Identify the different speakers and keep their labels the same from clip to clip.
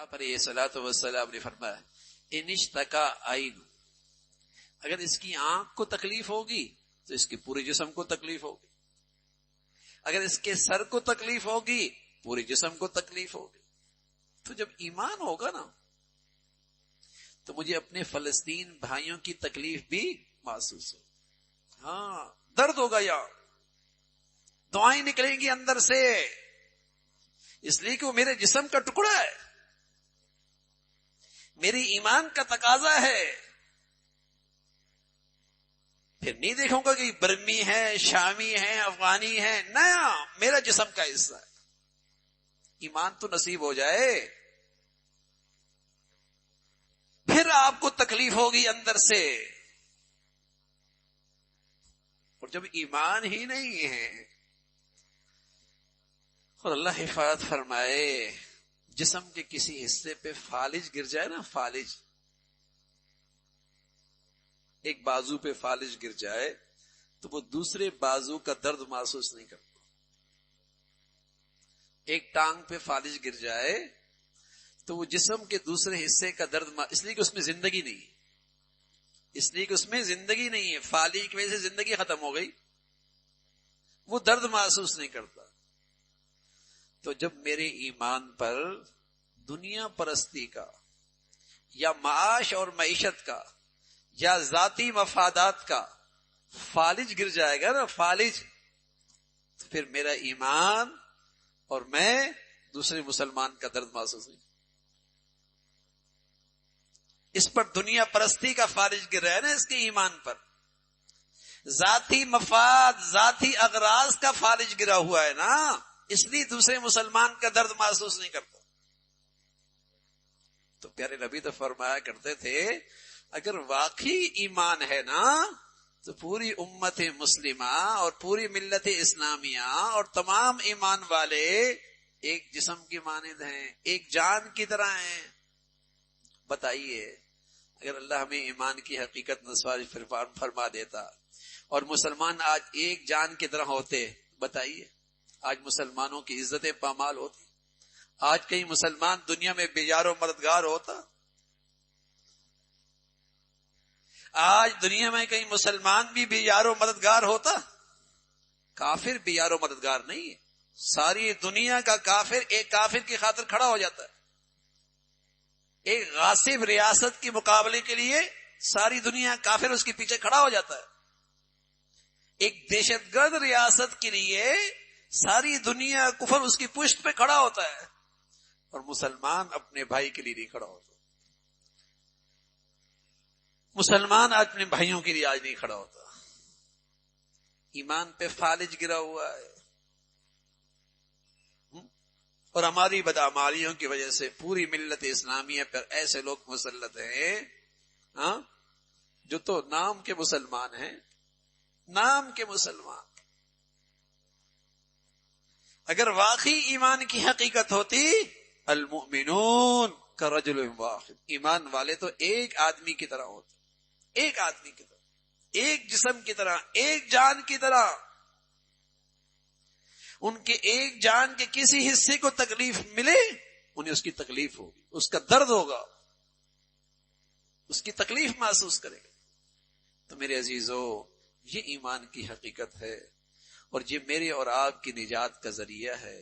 Speaker 1: آپ علیہ الصلوۃ والسلام نے فرمایا انشتکا عین، اگر اس کی آنکھ کو تکلیف ہوگی تو اس کے پورے جسم کو تکلیف ہوگی، اگر اس کے سر کو تکلیف ہوگی پورے جسم کو تکلیف ہوگی۔ تو جب ایمان ہوگا نا تو مجھے اپنے فلسطین بھائیوں کی تکلیف بھی محسوس ہو، ہاں درد ہوگا، یا دعائیں نکلیں گی اندر سے، اس لیے کہ وہ میرے جسم کا ٹکڑا ہے، میری ایمان کا تقاضا ہے۔ پھر نہیں دیکھوں گا کہ برمی ہے، شامی ہے، افغانی ہے، نیا میرا جسم کا حصہ ہے۔ ایمان تو نصیب ہو جائے، پھر آپ کو تکلیف ہوگی اندر سے۔ اور جب ایمان ہی نہیں ہے، اور اللہ حفاظت فرمائے جسم کے کسی حصے پہ فالج گر جائے نا، فالج، ایک بازو پہ فالج گر جائے تو وہ دوسرے بازو کا درد محسوس نہیں کرتا۔ ایک ٹانگ پہ فالج گر جائے تو وہ جسم کے دوسرے حصے کا درد اس لیے کہ اس میں زندگی نہیں ہے، اس لیے کہ اس میں زندگی نہیں ہے، فالج کی وجہ سے زندگی ختم ہو گئی، وہ درد محسوس نہیں کرتا۔ تو جب میرے ایمان پر دنیا پرستی کا یا معاش اور معیشت کا یا ذاتی مفادات کا فالج گر جائے گا نا، فالج، تو پھر میرا ایمان اور میں دوسرے مسلمان کا درد محسوس نہیں۔ اس پر دنیا پرستی کا فالج گر رہا ہے نا، اس کے ایمان پر ذاتی مفاد، ذاتی اغراض کا فالج گرا ہوا ہے نا، اس لیے دوسرے مسلمان کا درد محسوس نہیں کرتا۔ تو پیارے نبی تو فرمایا کرتے تھے اگر واقعی ایمان ہے نا تو پوری امت مسلمہ اور پوری ملت اسلامیہ اور تمام ایمان والے ایک جسم کی مانند ہیں، ایک جان کی طرح ہیں۔ بتائیے اگر اللہ ہمیں ایمان کی حقیقت نصواری فرما دیتا اور مسلمان آج ایک جان کی طرح ہوتے، بتائیے آج مسلمانوں کی عزتیں پامال ہوتی، آج کئی مسلمان دنیا میں بیجار و مددگار ہوتا، آج دنیا میں کئی مسلمان بھی بیجار و مددگار ہوتا۔ کافر بیجار و مددگار نہیں ہے، ساری دنیا کا کافر ایک کافر کی خاطر کھڑا ہو جاتا ہے۔ ایک غاصب ریاست کے مقابلے کے لیے ساری دنیا کافر اس کے پیچھے کھڑا ہو جاتا ہے۔ ایک دہشت گرد ریاست کے لیے ساری دنیا کفر اس کی پشت پہ کھڑا ہوتا ہے، اور مسلمان اپنے بھائی کے لیے نہیں کھڑا ہوتا۔ مسلمان آج اپنے بھائیوں کے لیے آج نہیں کھڑا ہوتا، ایمان پہ فالج گرا ہوا ہے۔ اور ہماری بدعمالیوں کی وجہ سے پوری ملت اسلامیہ پر ایسے لوگ مسلط ہیں جو تو نام کے مسلمان ہیں، نام کے مسلمان۔ اگر واقعی ایمان کی حقیقت ہوتی المؤمنون کرجل واحد، ایمان والے تو ایک آدمی کی طرح ہوتے، ایک آدمی کی طرح، ایک جسم کی طرح، ایک جان کی طرح۔ ان کے ایک جان کے کسی حصے کو تکلیف ملے انہیں اس کی تکلیف ہوگی، اس کا درد ہوگا، اس کی تکلیف محسوس کرے گا۔ تو میرے عزیزو، یہ ایمان کی حقیقت ہے، اور یہ میرے اور آپ کی نجات کا ذریعہ ہے،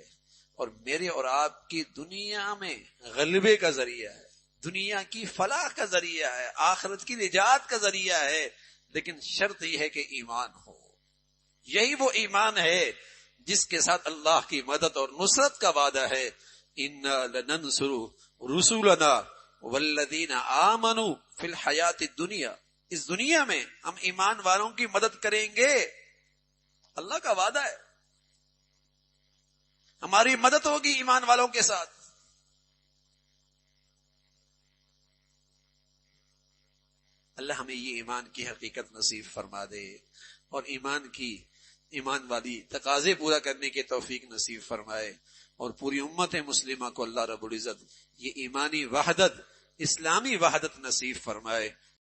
Speaker 1: اور میرے اور آپ کی دنیا میں غلبے کا ذریعہ ہے، دنیا کی فلاح کا ذریعہ ہے، آخرت کی نجات کا ذریعہ ہے۔ لیکن شرط یہ ہے کہ ایمان ہو۔ یہی وہ ایمان ہے جس کے ساتھ اللہ کی مدد اور نصرت کا وعدہ ہے۔ اِنَّا لَنَنْصُرُ رُسُولَنَا وَالَّذِينَ آمَنُوا فِي الْحَيَاةِ الدُّنْيَا، اس دنیا میں ہم ایمان والوں کی مدد کریں گے، اللہ کا وعدہ ہے، ہماری مدد ہوگی ایمان والوں کے ساتھ۔ اللہ ہمیں یہ ایمان کی حقیقت نصیب فرما دے، اور ایمان والی تقاضے پورا کرنے کے توفیق نصیب فرمائے، اور پوری امت مسلمہ کو اللہ رب العزت یہ ایمانی وحدت، اسلامی وحدت نصیب فرمائے۔